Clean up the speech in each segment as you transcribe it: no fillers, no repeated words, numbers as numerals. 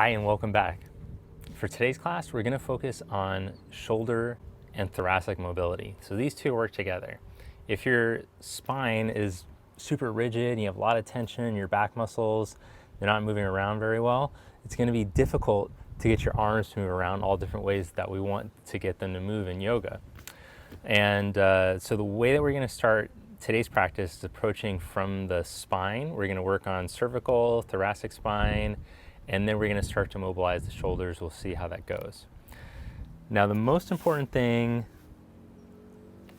Hi and welcome back. For today's class, we're going to focus on shoulder and thoracic mobility. So these two work together. If your spine is super rigid and you have a lot of tension in your back muscles, they're not moving around very well, it's going to be difficult to get your arms to move around all different ways that we want to get them to move in yoga. And so the way that we're going to start today's practice is approaching from the spine. We're going to work on cervical, thoracic spine, and then we're going to start to mobilize the shoulders. We'll see how that goes. Now, the most important thing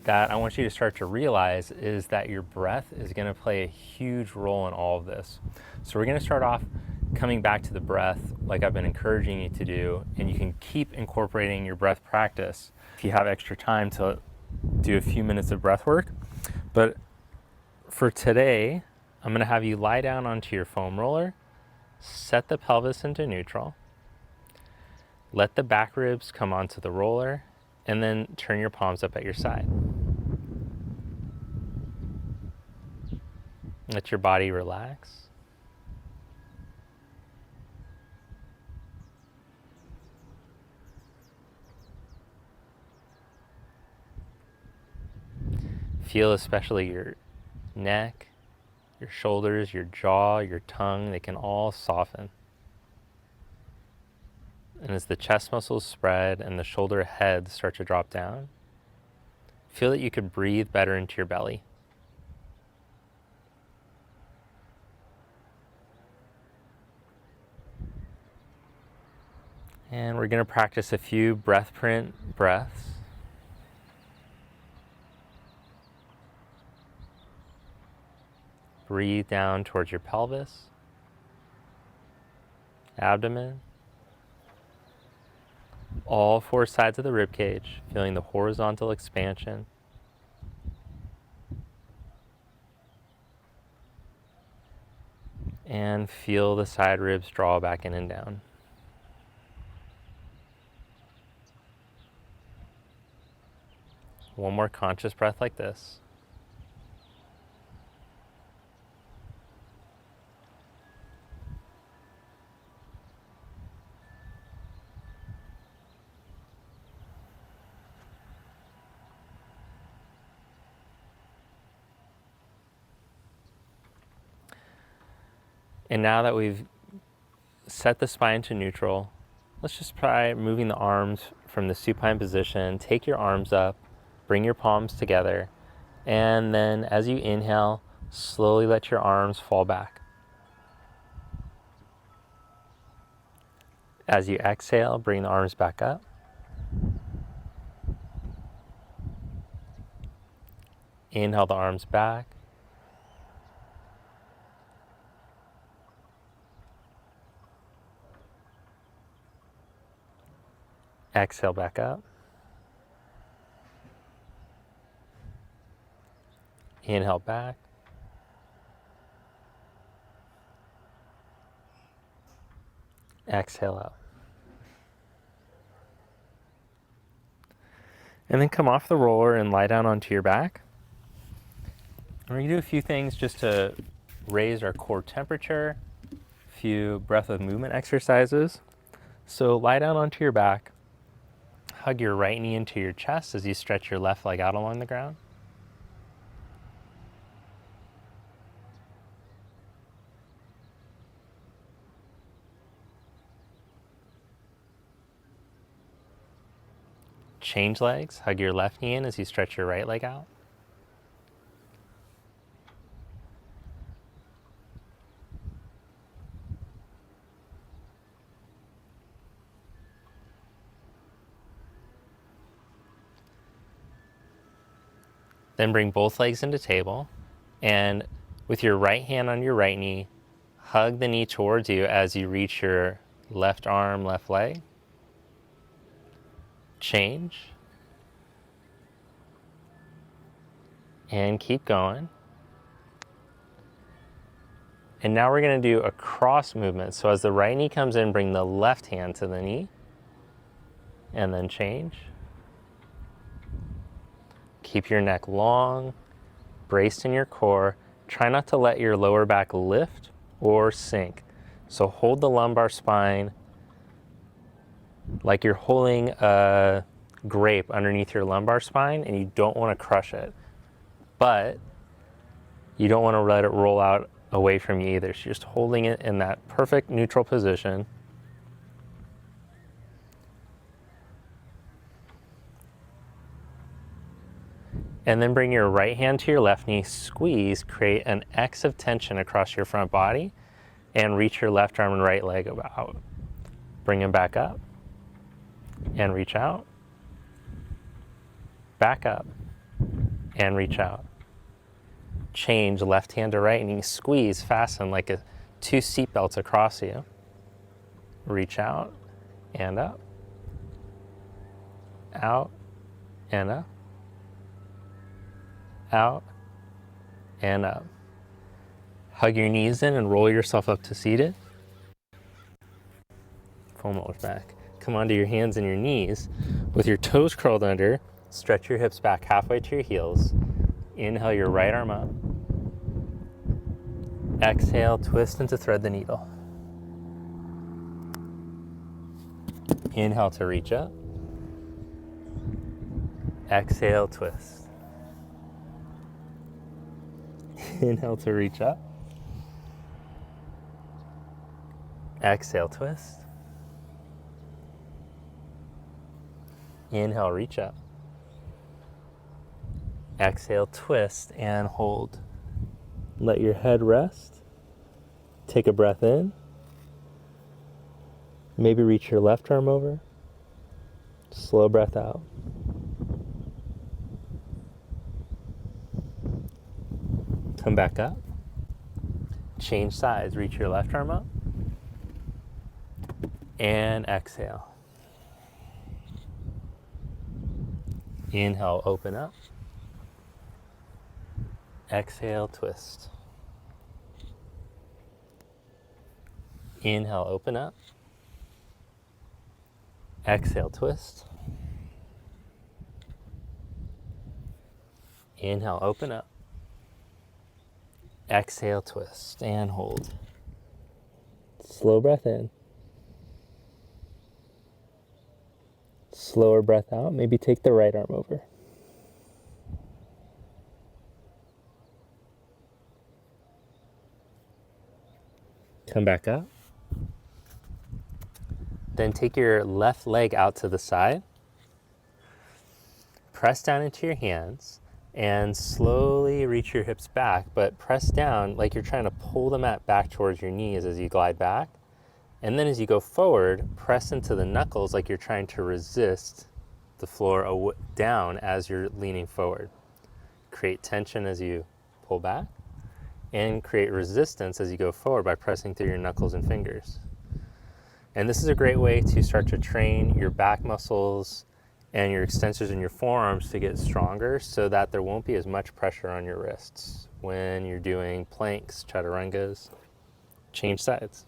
that I want you to start to realize is that your breath is going to play a huge role in all of this. So we're going to start off coming back to the breath like I've been encouraging you to do, and you can keep incorporating your breath practice if you have extra time to do a few minutes of breath work. But for today, I'm going to have you lie down onto your foam roller, set the pelvis into neutral, let the back ribs come onto the roller, and then turn your palms up at your side. Let your body relax. Feel especially your neck, your shoulders, your jaw, your tongue, they can all soften. And as the chest muscles spread and the shoulder heads start to drop down, feel that you could breathe better into your belly. And we're going to practice a few breath print breaths. Breathe down towards your pelvis, abdomen, all four sides of the rib cage, feeling the horizontal expansion. And feel the side ribs draw back in and down. One more conscious breath like this. And now that we've set the spine to neutral, let's just try moving the arms from the supine position. Take your arms up, bring your palms together, and then as you inhale, slowly let your arms fall back. As you exhale, bring the arms back up. Inhale the arms back. Exhale back up. Inhale back. Exhale out. And then come off the roller and lie down onto your back. And we're going to do a few things just to raise our core temperature, a few breath with movement exercises. So lie down onto your back. Hug your right knee into your chest as you stretch your left leg out along the ground. Change legs. Hug your left knee in as you stretch your right leg out. Then bring both legs into table, and with your right hand on your right knee, hug the knee towards you as you reach your left arm, left leg. Change. And keep going. And now we're going to do a cross movement. So as the right knee comes in, bring the left hand to the knee, and then change. Keep your neck long, braced in your core. Try not to let your lower back lift or sink. So hold the lumbar spine like you're holding a grape underneath your lumbar spine and you don't want to crush it, but you don't want to let it roll out away from you either. So you're just holding it in that perfect neutral position. And then bring your right hand to your left knee, squeeze, create an X of tension across your front body, and reach your left arm and right leg out. Bring them back up, and reach out, back up, and reach out. Change left hand to right, and you squeeze, fasten like two seat belts across you. Reach out, and up, out, and up, out, and up. Hug your knees in and roll yourself up to seated. Foam rollers back. Come onto your hands and your knees with your toes curled under. Stretch your hips back halfway to your heels. Inhale your right arm up. Exhale, twist and to thread the needle. Inhale to reach up. Exhale, twist. Inhale to reach up. Exhale, twist. Inhale, reach up. Exhale, twist and hold. Let your head rest. Take a breath in. Maybe reach your left arm over. Slow breath out. Come back up. Change sides. Reach your left arm up. And exhale. Inhale, open up. Exhale, twist. Inhale, open up. Exhale, twist. Inhale, open up. Exhale, twist, and hold. Slow breath in. Slower breath out. Maybe take the right arm over. Come back up. Then take your left leg out to the side. Press down into your hands and slowly reach your hips back, but press down like you're trying to pull the mat back towards your knees as you glide back. And then as you go forward, press into the knuckles like you're trying to resist the floor down as you're leaning forward. Create tension as you pull back and create resistance as you go forward by pressing through your knuckles and fingers. And this is a great way to start to train your back muscles and your extensors in your forearms to get stronger so that there won't be as much pressure on your wrists when you're doing planks, chaturangas. Change sides.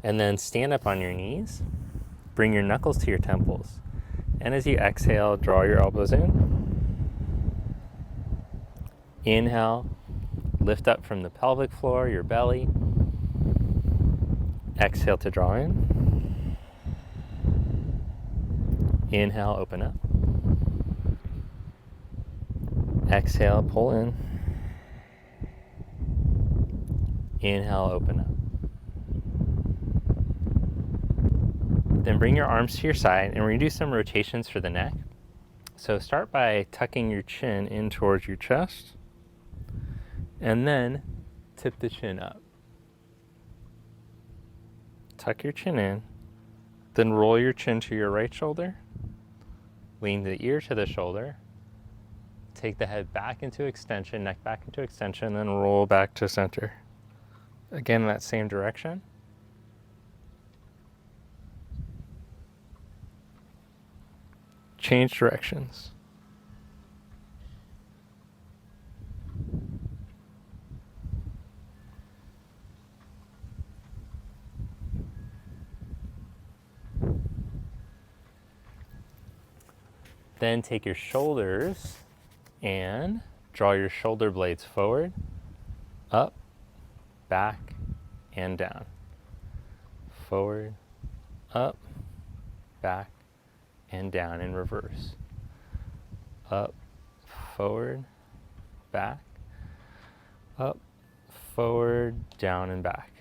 And then stand up on your knees, bring your knuckles to your temples. And as you exhale, draw your elbows in. Inhale, lift up from the pelvic floor, your belly. Exhale to draw in. Inhale, open up. Exhale, pull in. Inhale, open up. Then bring your arms to your side, and we're going to do some rotations for the neck. So start by tucking your chin in towards your chest, and then tip the chin up. Tuck your chin in, then roll your chin to your right shoulder, lean the ear to the shoulder, take the head back into extension, neck back into extension, then roll back to center. Again, in that same direction. Change directions. Then take your shoulders and draw your shoulder blades forward, up, back, and down. Forward, up, back, and down in reverse. Up, forward, back, up, forward, down, and back.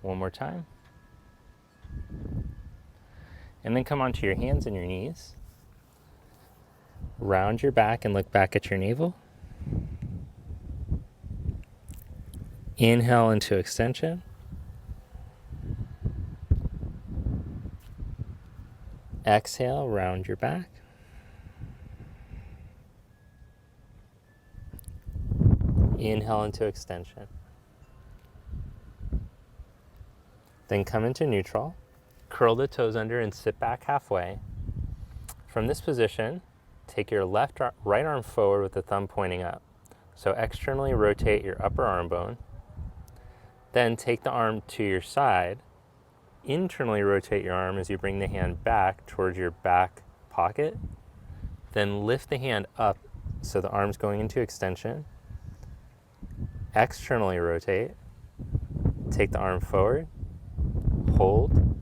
One more time. And then come onto your hands and your knees. Round your back and look back at your navel. Inhale into extension. Exhale, round your back. Inhale into extension. Then come into neutral. Curl the toes under and sit back halfway. From this position, take your right arm forward with the thumb pointing up. So externally rotate your upper arm bone. Then take the arm to your side. Internally rotate your arm as you bring the hand back towards your back pocket. Then lift the hand up so the arm's going into extension. Externally rotate. Take the arm forward. Hold.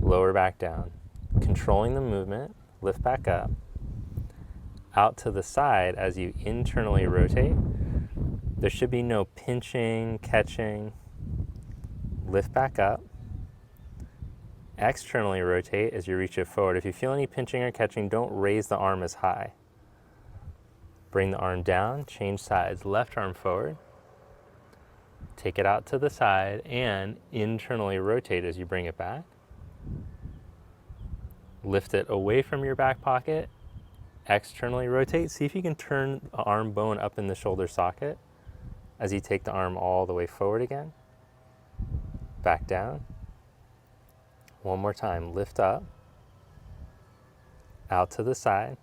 Lower back down. Controlling the movement, lift back up. Out to the side as you internally rotate. There should be no pinching, catching. Lift back up. Externally rotate as you reach it forward. If you feel any pinching or catching, don't raise the arm as high. Bring the arm down, change sides. Left arm forward. Take it out to the side and internally rotate as you bring it back. Lift it away from your back pocket. Externally rotate. See if you can turn the arm bone up in the shoulder socket as you take the arm all the way forward again. Back down. One more time. Lift up. Out to the side.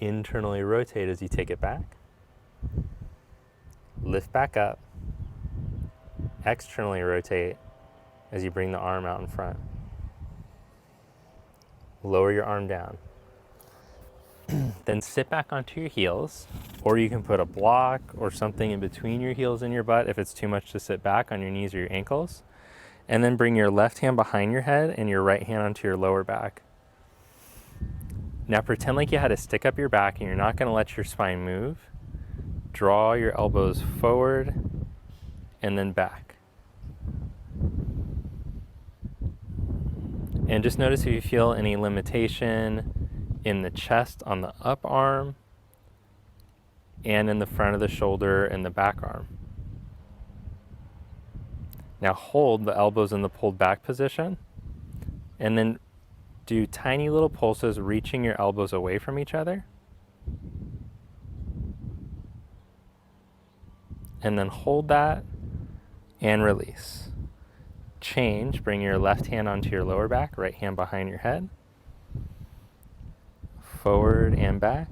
Internally rotate as you take it back. Lift back up. Externally rotate as you bring the arm out in front. Lower your arm down. Then sit back onto your heels, or you can put a block or something in between your heels and your butt if it's too much to sit back on your knees or your ankles. And then bring your left hand behind your head and your right hand onto your lower back. Now pretend like you had to stick up your back and you're not going to let your spine move. Draw your elbows forward and then back. And just notice if you feel any limitation in the chest on the up arm and in the front of the shoulder and the back arm. Now hold the elbows in the pulled back position and then do tiny little pulses reaching your elbows away from each other. And then hold that and release. Change, bring your left hand onto your lower back, right hand behind your head. Forward and back.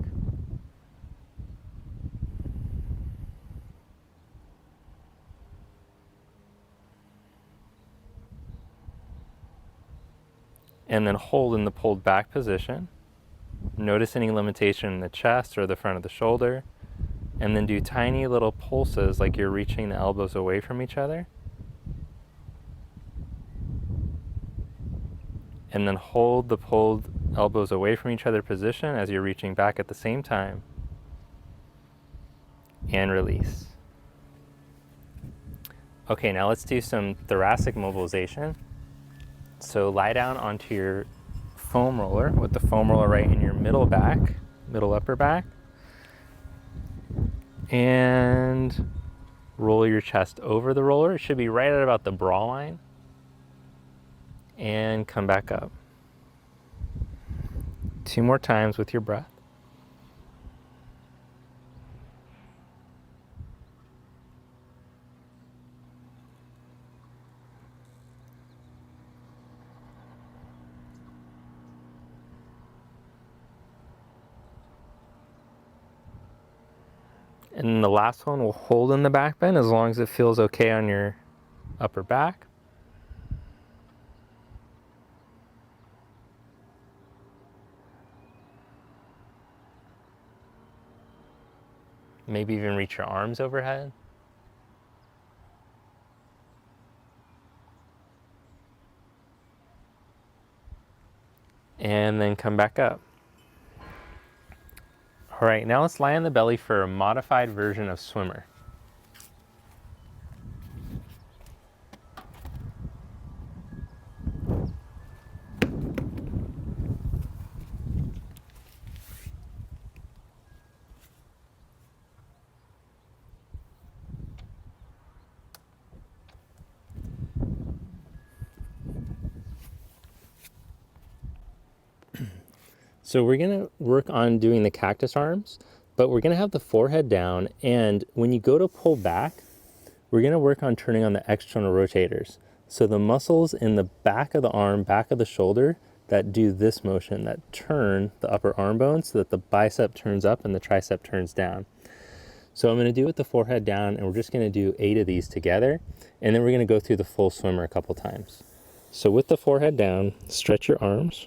And then hold in the pulled back position. Notice any limitation in the chest or the front of the shoulder. And then do tiny little pulses like you're reaching the elbows away from each other. And then hold the pulled elbows away from each other position as you're reaching back at the same time. And release. Okay, now let's do some thoracic mobilization. So lie down onto your foam roller with the foam roller right in your middle back, middle upper back. And roll your chest over the roller. It should be right at about the bra line. And come back up. 2 more times with your breath. And then the last one will hold in the back bend as long as it feels okay on your upper back. Maybe even reach your arms overhead. And then come back up. All right, now let's lie on the belly for a modified version of swimmer. So we're gonna work on doing the cactus arms, but we're gonna have the forehead down, and when you go to pull back, we're gonna work on turning on the external rotators. So the muscles in the back of the arm, back of the shoulder, that do this motion, that turn the upper arm bone so that the bicep turns up and the tricep turns down. So I'm gonna do it with the forehead down, and we're just gonna do 8 of these together, and then we're gonna go through the full swimmer a couple times. So with the forehead down, stretch your arms.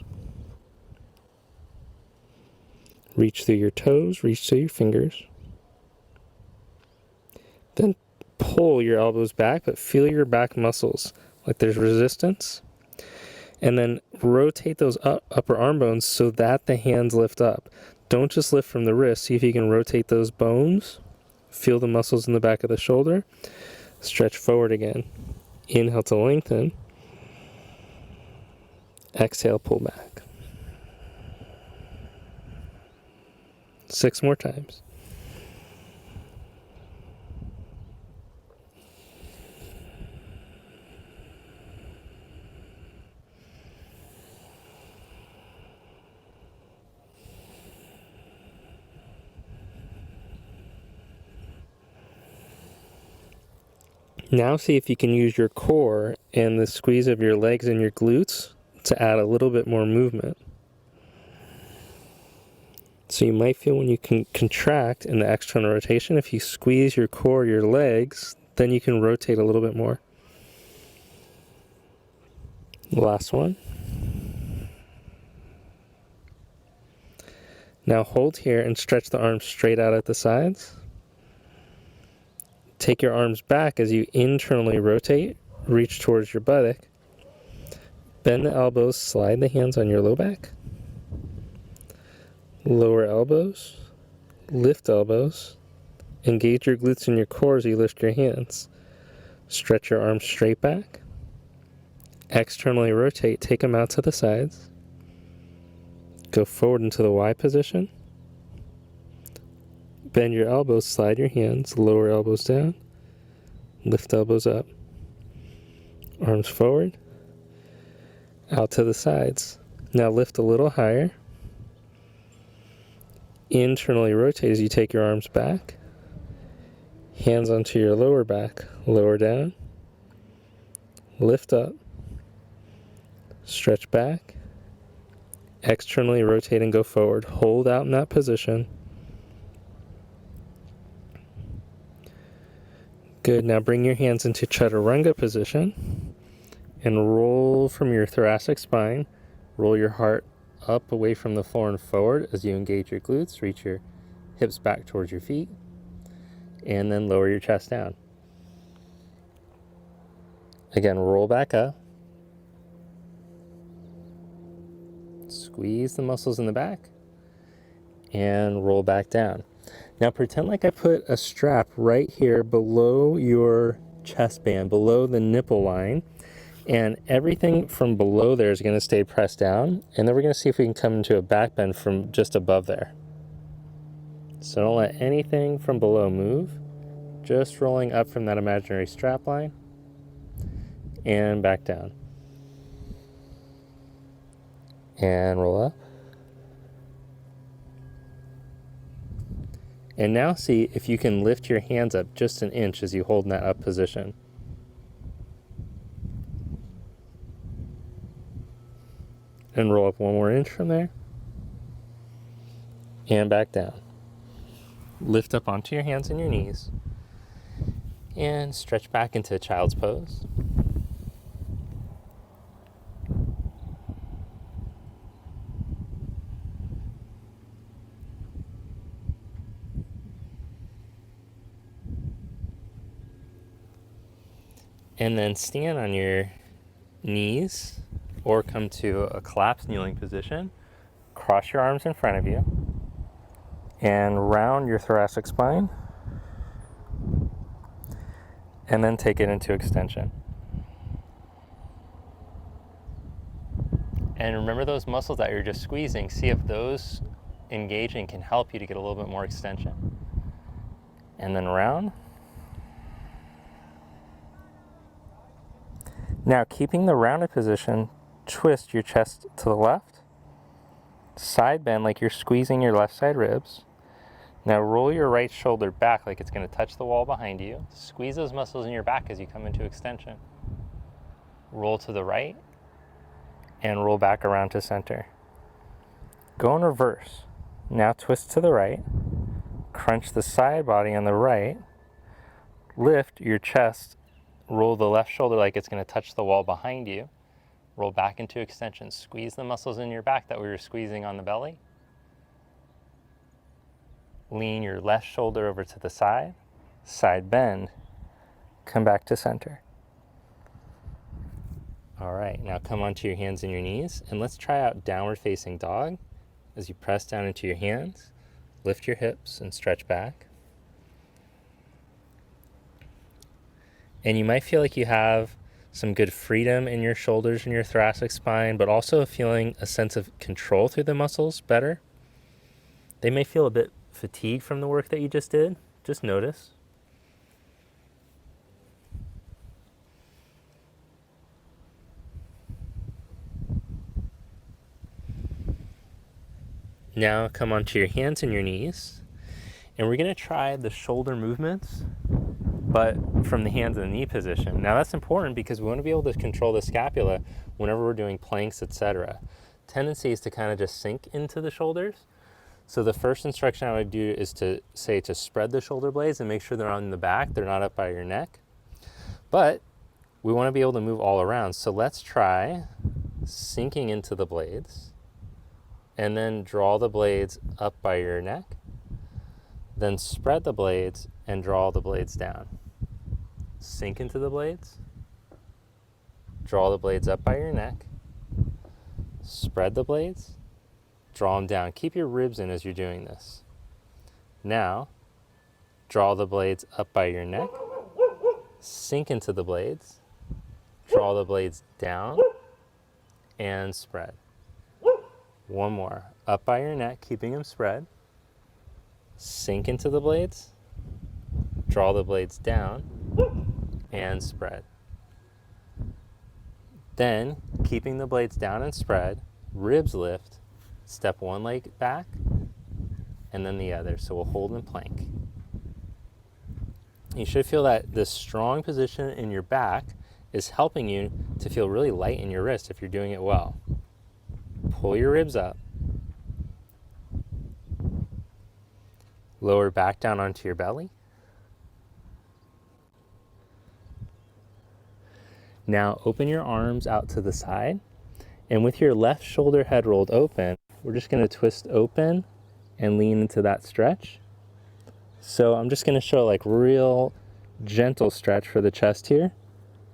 Reach through your toes, reach through your fingers. Then pull your elbows back, but feel your back muscles like there's resistance. And then rotate those upper arm bones so that the hands lift up. Don't just lift from the wrist. See if you can rotate those bones. Feel the muscles in the back of the shoulder. Stretch forward again. Inhale to lengthen. Exhale, pull back. 6 more times. Now see if you can use your core and the squeeze of your legs and your glutes to add a little bit more movement. So you might feel when you can contract in the external rotation, if you squeeze your core, your legs, then you can rotate a little bit more. Last one. Now hold here and stretch the arms straight out at the sides. Take your arms back as you internally rotate, reach towards your buttock. Bend the elbows, slide the hands on your low back. Lower elbows, lift elbows, engage your glutes and your core as you lift your hands. Stretch your arms straight back. Externally rotate, take them out to the sides. Go forward into the Y position. Bend your elbows, slide your hands, lower elbows down, lift elbows up. Arms forward, out to the sides. Now lift a little higher. Internally rotate as you take your arms back. Hands onto your lower back, lower down. Lift up. Stretch back. Externally rotate and go forward. Hold out in that position. Good. Now bring your hands into chaturanga position and roll from your thoracic spine. Roll your heart up away from the floor and forward as you engage your glutes. Reach your hips back towards your feet. And then lower your chest down. Again, roll back up. Squeeze the muscles in the back. And roll back down. Now pretend like I put a strap right here below your chest band, below the nipple line. And everything from below there is going to stay pressed down. And then we're going to see if we can come into a back bend from just above there. So don't let anything from below move. Just rolling up from that imaginary strap line. And back down. And roll up. And now see if you can lift your hands up just an inch as you hold in that up position. And roll up 1 more inch from there. And back down. Lift up onto your hands and your knees. And stretch back into child's pose. And then stand on your knees or come to a collapsed kneeling position. Cross your arms in front of you and round your thoracic spine, and then take it into extension. And remember those muscles that you're just squeezing, see if those engaging can help you to get a little bit more extension. And then round. Now, keeping the rounded position, twist your chest to the left, side bend like you're squeezing your left side ribs. Now roll your right shoulder back like it's going to touch the wall behind you. Squeeze those muscles in your back as you come into extension. Roll to the right and roll back around to center. Go in reverse. Now twist to the right, crunch the side body on the right, lift your chest, roll the left shoulder like it's going to touch the wall behind you, roll back into extension. Squeeze the muscles in your back that we were squeezing on the belly. Lean your left shoulder over to the side, side bend, come back to center. All right, now come onto your hands and your knees, and let's try out downward facing dog. As you press down into your hands, lift your hips and stretch back. And you might feel like you have some good freedom in your shoulders and your thoracic spine, but also feeling a sense of control through the muscles better. They may feel a bit fatigued from the work that you just did. Just notice. Now come onto your hands and your knees, and we're going to try the shoulder movements, but from the hands and the knee position. Now that's important because we want to be able to control the scapula whenever we're doing planks, etc. Tendency is to kind of just sink into the shoulders. So the first instruction I would do is to say to spread the shoulder blades and make sure they're on the back, they're not up by your neck. But we want to be able to move all around. So let's try sinking into the blades, and then draw the blades up by your neck, then spread the blades and draw the blades down. Sink into the blades, draw the blades up by your neck, spread the blades, draw them down. Keep your ribs in as you're doing this. Now, draw the blades up by your neck, sink into the blades, draw the blades down, and spread. One more. Up by your neck, keeping them spread. Sink into the blades. Draw the blades down and spread. Then, keeping the blades down and spread, ribs lift, step one leg back, and then the other. So we'll hold in plank. You should feel that this strong position in your back is helping you to feel really light in your wrist if you're doing it well. Pull your ribs up. Lower back down onto your belly. Now open your arms out to the side, and with your left shoulder head rolled open, we're just going to twist open and lean into that stretch. So I'm just going to show like real gentle stretch for the chest here.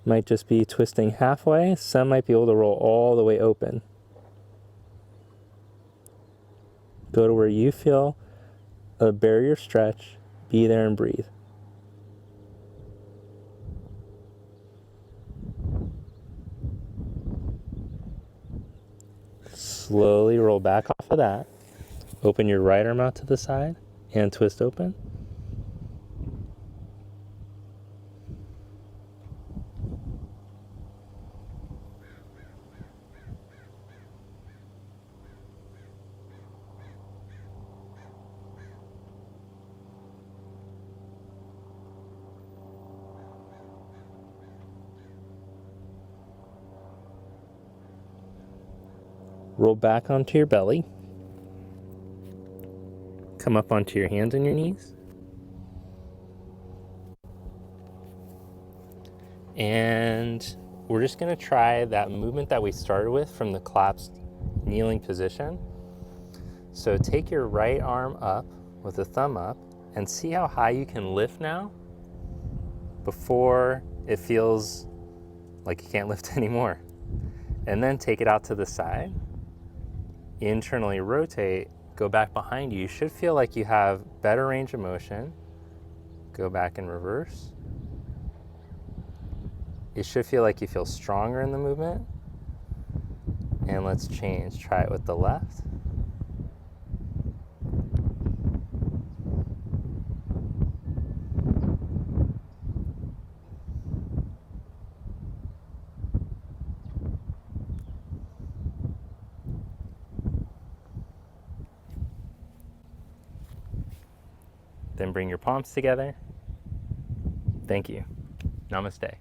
Might just be twisting halfway. Some might be able to roll all the way open. Go to where you feel a barrier stretch, be there and breathe. Slowly roll back off of that. Open your right arm out to the side and twist open. Roll back onto your belly. Come up onto your hands and your knees. And we're just going to try that movement that we started with from the collapsed kneeling position. So take your right arm up with the thumb up and see how high you can lift now before it feels like you can't lift anymore. And then take it out to the side, internally rotate, go back behind you. You should feel like you have better range of motion. Go back in reverse. It should feel like you feel stronger in the movement. And let's change. Try it with the left. Then bring your palms together. Thank you. Namaste.